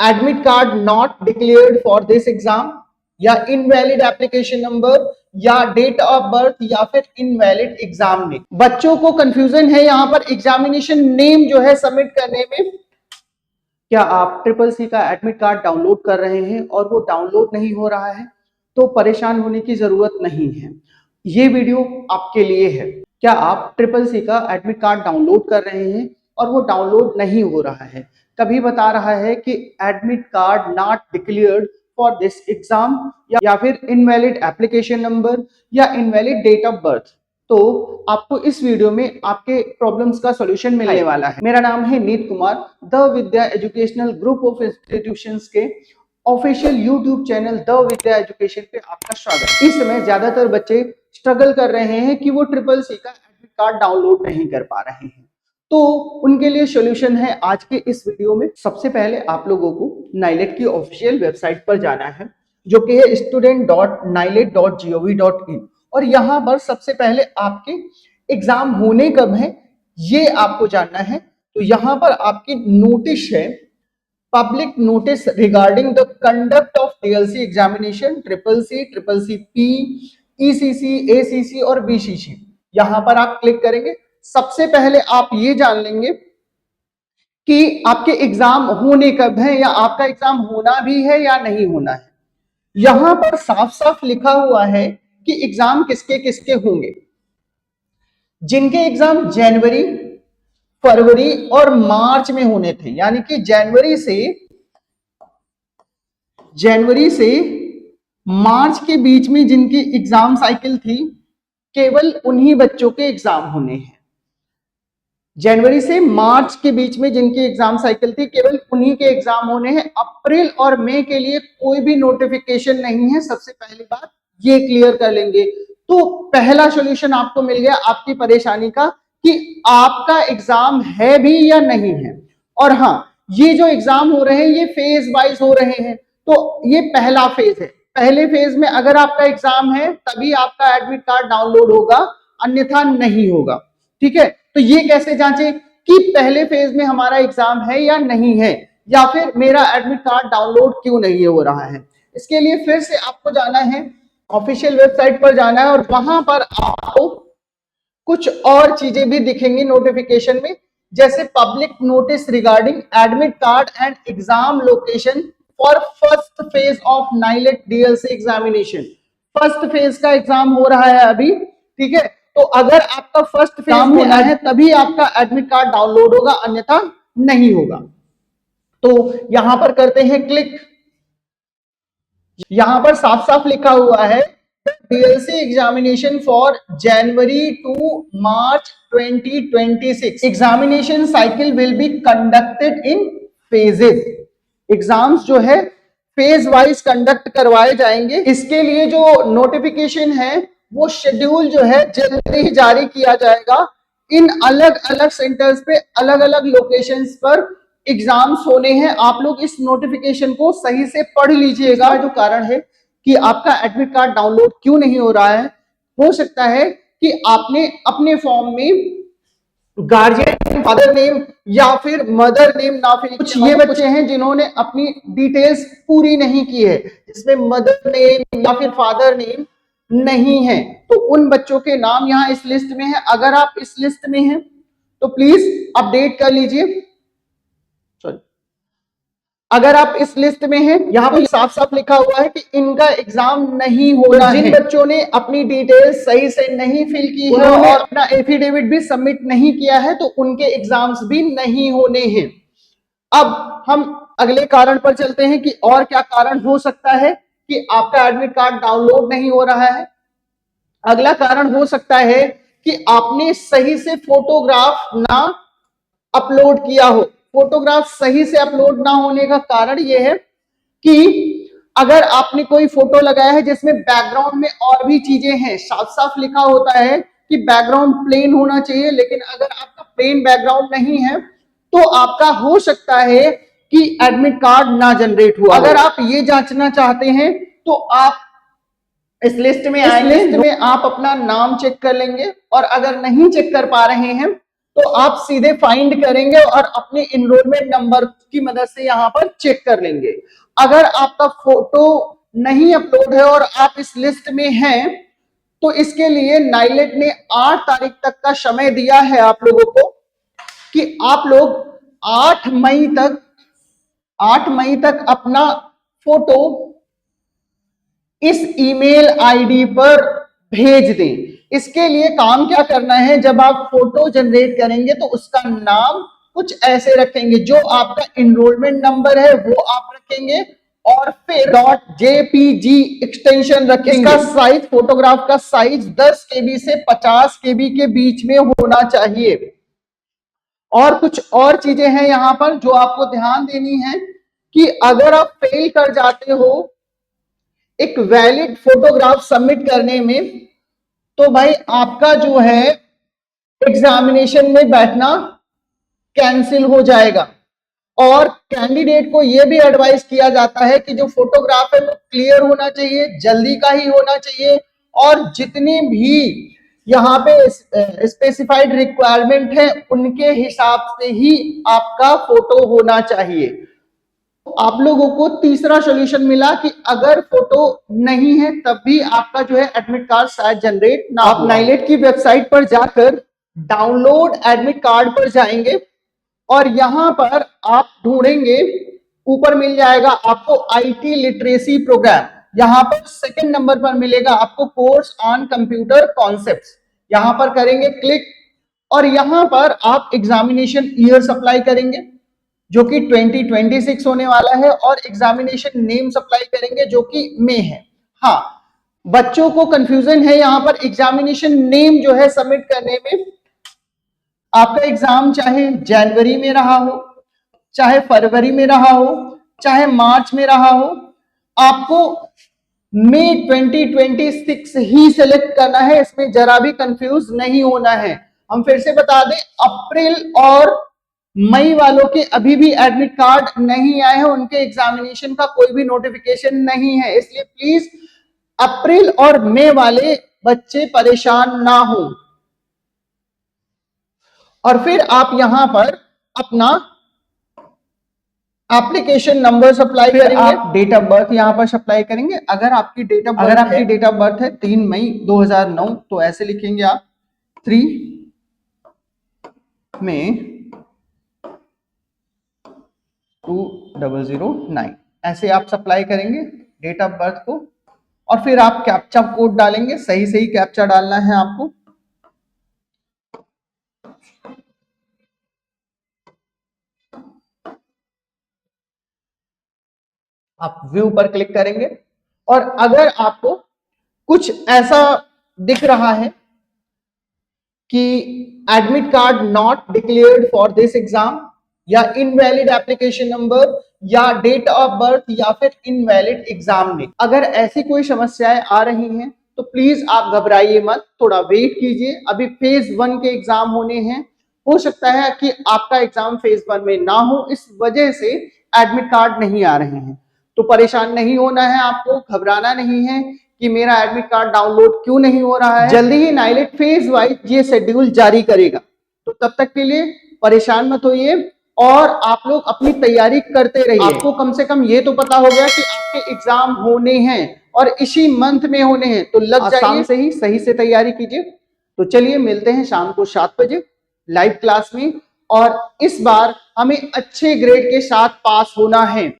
Admit card not declared for this exam, या invalid application number, या date of birth, या फिर invalid enzyme name. बच्चों को कंफ्यूजन है यहाँ पर एग्जामिनेशन नेम जो है सबमिट करने में। क्या आप ट्रिपल सी का एडमिट कार्ड डाउनलोड कर रहे हैं और वो डाउनलोड नहीं हो रहा है, तो परेशान होने की जरूरत नहीं है, ये वीडियो आपके लिए है। क्या आप ट्रिपल सी का एडमिट कार्ड डाउनलोड कर रहे हैं और वो डाउनलोड नहीं हो रहा है, कभी बता रहा है कि admit card not declared for this exam, या फिर इनवैलिड एप्लीकेशन नंबर, या इनवैलिड डेट ऑफ बर्थ, तो आपको इस वीडियो में आपके प्रॉब्लम्स का सॉल्यूशन मिलने वाला है। मेरा नाम है Neet Kumar, the Vidya educational group of institutions के official YouTube channel the Vidya education पे आपका स्वागत। इस समय ज्यादातर बच्चे स्ट्रगल कर रहे हैं कि वो ट्रिपल सी का एडमिट कार्ड डाउनलोड नहीं कर पा रहे हैं, तो उनके लिए सॉल्यूशन है आज के इस वीडियो में। सबसे पहले आप लोगों को नाइलेट की ऑफिशियल वेबसाइट पर जाना है, जो कि है student.nilet.gov.in, और यहाँ पर सबसे पहले आपके एग्जाम होने कब है ये आपको जानना है। तो यहाँ पर आपकी नोटिस है, public notice regarding the conduct of DLC examination triple C P, ECC, ACC और बीसीसी। यहाँ पर आप क्लिक करेंगे। सबसे पहले आप ये जान लेंगे कि आपके एग्जाम होने कब है, या आपका एग्जाम होना भी है या नहीं होना है। यहां पर साफ साफ लिखा हुआ है कि एग्जाम किसके किसके होंगे। जिनके एग्जाम जनवरी, फरवरी और मार्च में होने थे, यानी कि जनवरी से मार्च के बीच में जिनकी एग्जाम साइकिल थी, केवल उन्हीं बच्चों के एग्जाम होने हैं। जनवरी से मार्च के बीच में जिनकी एग्जाम साइकिल थी, केवल उन्हीं के एग्जाम होने हैं। अप्रैल और मई के लिए कोई भी नोटिफिकेशन नहीं है। सबसे पहली बात ये क्लियर कर लेंगे। तो पहला सॉल्यूशन आपको मिल गया आपकी परेशानी का, कि आपका एग्जाम है भी या नहीं है। और हाँ, ये जो एग्जाम हो रहे हैं ये फेज वाइज हो रहे हैं, तो ये पहला फेज है। पहले फेज में अगर आपका एग्जाम है तभी आपका एडमिट कार्ड डाउनलोड होगा, अन्यथा नहीं होगा। ठीक है, तो ये कैसे जांचे कि पहले फेज में हमारा एग्जाम है या नहीं है, या फिर मेरा एडमिट कार्ड डाउनलोड क्यों नहीं हो रहा है। इसके लिए फिर से आपको जाना है, ऑफिशियल वेबसाइट पर जाना है, और वहां पर आपको कुछ और चीजें भी दिखेंगी नोटिफिकेशन में, जैसे public notice regarding admit card and exam location for first phase of NIELIT DLC examination. First phase का एग्जाम हो रहा है अभी, ठीक है। तो अगर आपका फर्स्ट फेज होना है तभी आपका एडमिट कार्ड डाउनलोड होगा, अन्यथा नहीं होगा। तो यहां पर करते हैं क्लिक। यहां पर साफ साफ लिखा हुआ है, DLC examination for January to March 2026 examination cycle will be conducted in phases. Exams जो है फेज वाइज कंडक्ट करवाए जाएंगे। इसके लिए जो नोटिफिकेशन है वो शेड्यूल जो है जल्दी ही जारी किया जाएगा। इन अलग अलग सेंटर्स पे अलग अलग लोकेशंस पर एग्जाम्स होने हैं। आप लोग इस नोटिफिकेशन को सही से पढ़ लीजिएगा। जो कारण है कि आपका एडमिट कार्ड डाउनलोड क्यों नहीं हो रहा है, हो सकता है कि आपने अपने फॉर्म में गार्जियन फादर नेम या फिर मदर नेम ना फिल। कुछ ये बच्चे हैं जिन्होंने अपनी डिटेल्स पूरी नहीं की है, जिसमें मदर नेम या फिर फादर नेम नहीं है, तो उन बच्चों के नाम यहाँ इस लिस्ट में है। अगर आप इस लिस्ट में हैं तो प्लीज अपडेट कर लीजिए। सॉरी, अगर आप इस लिस्ट में हैं, यहाँ पर साफ साफ लिखा हुआ है कि इनका एग्जाम नहीं होना है। जिन बच्चों ने अपनी डिटेल्स सही से नहीं फिल की है और अपना एफिडेविट भी सबमिट नहीं किया है, तो उनके एग्जाम्स भी नहीं होने हैं। अब हम अगले कारण पर चलते हैं कि और क्या कारण हो सकता है कि आपका एडमिट कार्ड डाउनलोड नहीं हो रहा है। अगला कारण हो सकता है कि आपने सही से फोटोग्राफ ना अपलोड किया हो। फोटोग्राफ सही से अपलोड ना होने का कारण यह है कि अगर आपने कोई फोटो लगाया है जिसमें बैकग्राउंड में और भी चीजें हैं, साफ साफ लिखा होता है कि बैकग्राउंड प्लेन होना चाहिए, लेकिन अगर आपका प्लेन बैकग्राउंड नहीं है तो आपका हो सकता है कि एडमिट कार्ड ना जनरेट हुआ। अगर आप ये जांचना चाहते हैं तो आप इस लिस्ट में आएंगे, लिस्ट में आप अपना नाम चेक कर लेंगे, और अगर नहीं चेक कर पा रहे हैं तो आप सीधे फाइंड करेंगे और अपने इनरोलमेंट नंबर की मदद से यहां पर चेक कर लेंगे। अगर आपका फोटो नहीं अपलोड है और आप इस लिस्ट में हैं, तो इसके लिए नाइलेट ने 8 तारीख तक का समय दिया है आप लोगों को कि आप लोग 8 मई तक अपना फोटो इस ईमेल आईडी पर भेज दें। इसके लिए काम क्या करना है, जब आप फोटो जनरेट करेंगे तो उसका नाम कुछ ऐसे रखेंगे, जो आपका इनरोलमेंट नंबर है वो आप रखेंगे और फिर .jpg एक्सटेंशन रखेंगे। इसका साइज, फोटोग्राफ का साइज 10 KB से 50 KB के बीच में होना चाहिए। और कुछ और चीजें हैं यहां पर जो आपको ध्यान देनी है कि अगर आप फेल कर जाते हो एक वैलिड फोटोग्राफ सबमिट करने में, तो भाई आपका जो है एग्जामिनेशन में बैठना कैंसिल हो जाएगा। और कैंडिडेट को यह भी एडवाइस किया जाता है कि जो फोटोग्राफ है वो क्लियर होना चाहिए, जल्दी का ही होना चाहिए, और जितनी भी यहाँ पे स्पेसिफाइड रिक्वायरमेंट है उनके हिसाब से ही आपका फोटो होना चाहिए। आप लोगों को तीसरा सॉल्यूशन मिला कि अगर फोटो नहीं है तब भी आपका जो है एडमिट कार्ड शायद जनरेट ना हो। आप नाइलेट की वेबसाइट पर जाकर डाउनलोड एडमिट कार्ड पर जाएंगे और यहां पर आप ढूंढेंगे, ऊपर मिल जाएगा आपको आईटी लिटरेसी प्रोग्राम। यहां पर सेकंड नंबर पर मिलेगा आपको कोर्स ऑन कंप्यूटर कॉन्सेप्ट्स। यहां पर करेंगे क्लिक और यहां पर आप एग्जामिनेशन ईयर सप्लाई करेंगे जो कि 2026 होने वाला है, और एग्जामिनेशन नेम सप्लाई करेंगे जो कि मई है। हाँ, बच्चों को कंफ्यूजन है यहां पर एग्जामिनेशन नेम जो है सबमिट करने में। आपका एग्जाम चाहे जनवरी में रहा हो, चाहे फरवरी में रहा हो, चाहे मार्च में रहा हो, आपको मई 2026 ही सिलेक्ट करना है। इसमें जरा भी कंफ्यूज नहीं होना है। हम फिर से बता दें, अप्रैल और मई वालों के अभी भी एडमिट कार्ड नहीं आए हैं, उनके एग्जामिनेशन का कोई भी नोटिफिकेशन नहीं है, इसलिए प्लीज अप्रैल और मई वाले बच्चे परेशान ना हो। और फिर आप यहां पर अपना एप्लीकेशन नंबर सप्लाई करेंगे, आप डेट ऑफ बर्थ यहां पर सप्लाई करेंगे। अगर आपकी डेट ऑफ बर्थ है 3 मई 2009, तो ऐसे लिखेंगे आप 3 मई 2009, ऐसे आप सप्लाई करेंगे डेट ऑफ बर्थ को। और फिर आप कैप्चा कोड डालेंगे, सही सही कैप्चा डालना है आपको। आप व्यू पर क्लिक करेंगे और अगर आपको कुछ ऐसा दिख रहा है कि admit card not declared for this exam, या इनवैलिड एप्लीकेशन नंबर, या डेट ऑफ बर्थ, या फिर इनवैलिड एग्जाम नेम, अगर ऐसी कोई समस्याएं आ रही हैं तो प्लीज आप घबराइए मत, थोड़ा वेट कीजिए। अभी फेज 1 के एग्जाम होने हैं, हो सकता है कि आपका एग्जाम फेज 1 में ना हो, इस वजह से एडमिट कार्ड नहीं आ रहे हैं। तो परेशान नहीं होना है, आपको घबराना नहीं है कि मेरा एडमिट कार्ड डाउनलोड क्यों नहीं हो रहा है। जल्दी ही नाइलेट फेज वाइज ये शेड्यूल जारी करेगा, तो तब तक के लिए परेशान मत होइए और आप लोग अपनी तैयारी करते रहिए। आपको कम से कम ये तो पता हो गया कि आपके एग्जाम होने हैं और इसी मंथ में होने हैं, तो लग जाइए, से ही सही से तैयारी कीजिए। तो चलिए मिलते हैं शाम को 7 बजे लाइव क्लास में, और इस बार हमें अच्छे ग्रेड के साथ पास होना है।